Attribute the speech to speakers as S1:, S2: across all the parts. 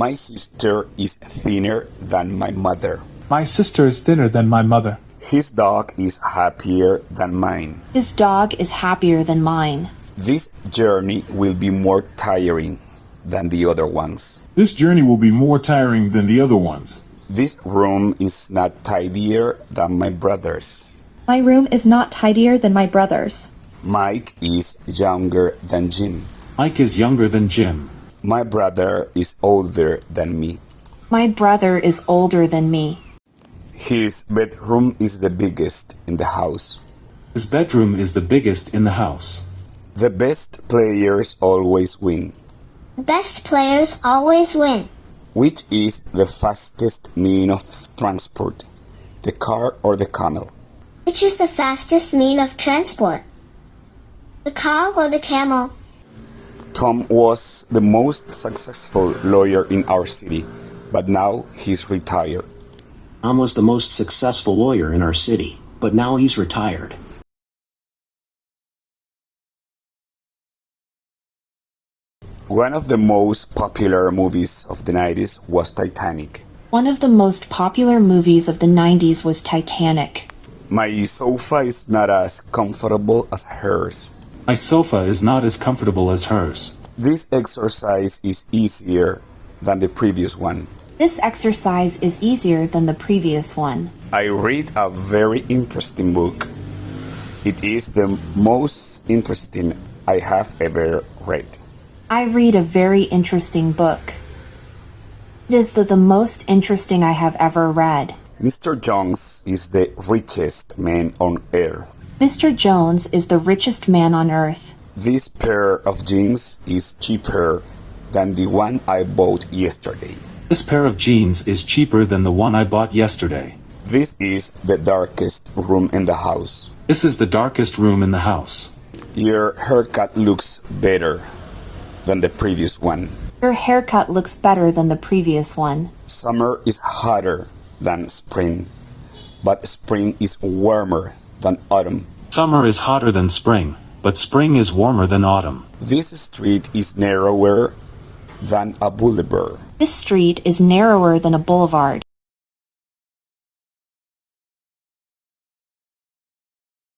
S1: My sister is thinner than my mother.
S2: My sister is thinner than my mother.
S1: His dog is happier than mine.
S3: His dog is happier than mine.
S1: This journey will be more tiring than the other ones.
S4: This journey will be more tiring than the other ones.
S1: This room is not tidier than my brother's.
S5: My room is not tidier than my brother's.
S1: Mike is younger than Jim.
S2: Mike is younger than Jim.
S1: My brother is older than me.
S3: My brother is older than me.
S1: His bedroom is the biggest in the house.
S2: His bedroom is the biggest in the house.
S1: The best players always win.
S6: The best players always win.
S1: Which is the fastest mean of transport, the car or the camel?
S6: Which is the fastest mean of transport? The car or the camel?
S1: Tom was the most successful lawyer in our city, but now he's retired.
S7: Tom was the most successful lawyer in our city, but now he's retired.
S1: One of the most popular movies of the 90s was Titanic.
S3: One of the most popular movies of the 90s was Titanic.
S1: My sofa is not as comfortable as hers.
S2: My sofa is not as comfortable as hers.
S1: This exercise is easier than the previous one.
S3: This exercise is easier than the previous one.
S1: I read a very interesting book. It is the most interesting I have ever read.
S3: I read a very interesting book. It is the most interesting I have ever read.
S1: Mr. Jones is the richest man on earth.
S3: Mr. Jones is the richest man on earth.
S1: This pair of jeans is cheaper than the one I bought yesterday.
S2: This pair of jeans is cheaper than the one I bought yesterday.
S1: This is the darkest room in the house.
S2: This is the darkest room in the house.
S1: Your haircut looks better than the previous one.
S3: Your haircut looks better than the previous one.
S1: Summer is hotter than spring, but spring is warmer than autumn.
S2: Summer is hotter than spring, but spring is warmer than autumn.
S1: This street is narrower than a boulevard.
S3: This street is narrower than a boulevard.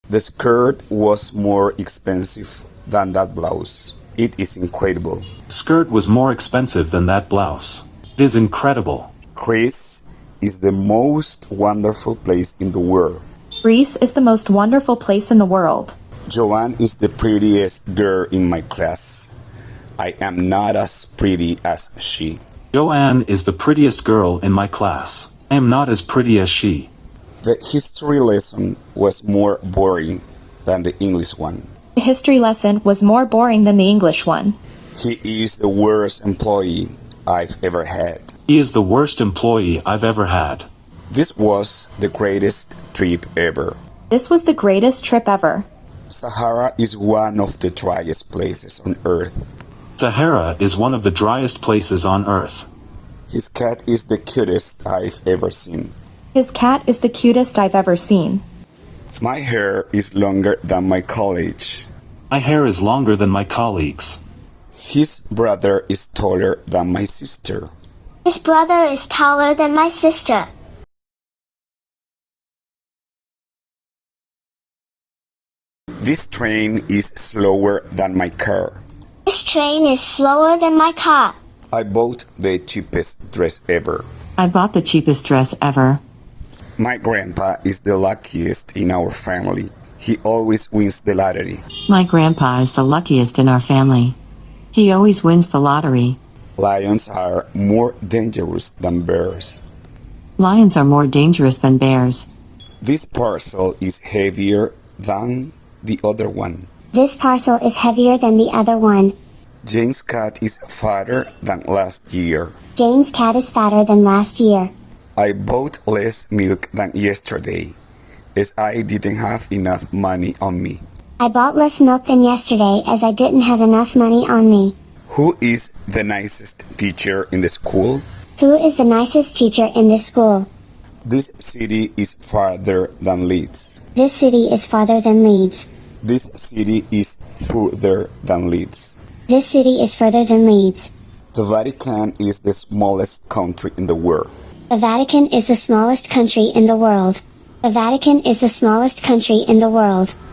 S1: The skirt was more expensive than that blouse. It is incredible.
S2: Skirt was more expensive than that blouse. It is incredible.
S1: Greece is the most wonderful place in the world.
S5: Greece is the most wonderful place in the world.
S1: Joanne is the prettiest girl in my class. I am not as pretty as she.
S2: Joanne is the prettiest girl in my class. I am not as pretty as she.
S1: The history lesson was more boring than the English one.
S5: The history lesson was more boring than the English one.
S1: He is the worst employee I've ever had.
S2: He is the worst employee I've ever had.
S1: This was the greatest trip ever.
S5: This was the greatest trip ever.
S1: Sahara is one of the driest places on earth.
S2: Sahara is one of the driest places on earth.
S1: His cat is the cutest I've ever seen.
S5: His cat is the cutest I've ever seen.
S1: My hair is longer than my colleagues.
S2: My hair is longer than my colleagues.
S1: His brother is taller than my sister.
S6: His brother is taller than my sister.
S1: This train is slower than my car.
S6: This train is slower than my car.
S1: I bought the cheapest dress ever.
S8: I bought the cheapest dress ever.
S1: My grandpa is the luckiest in our family. He always wins the lottery.
S8: My grandpa is the luckiest in our family. He always wins the lottery.
S1: Lions are more dangerous than bears.
S8: Lions are more dangerous than bears.
S1: This parcel is heavier than the other one.
S6: This parcel is heavier than the other one.
S1: Jane's cat is fatter than last year.
S6: Jane's cat is fatter than last year.
S1: I bought less milk than yesterday, as I didn't have enough money on me.
S6: I bought less milk than yesterday as I didn't have enough money on me.
S1: Who is the nicest teacher in the school?
S6: Who is the nicest teacher in this school?
S1: This city is farther than Leeds.
S6: This city is farther than Leeds.
S1: This city is further than Leeds.
S6: This city is further than Leeds.
S1: The Vatican is the smallest country in the world.
S6: The Vatican is the smallest country in the world. The Vatican is the smallest country in the world.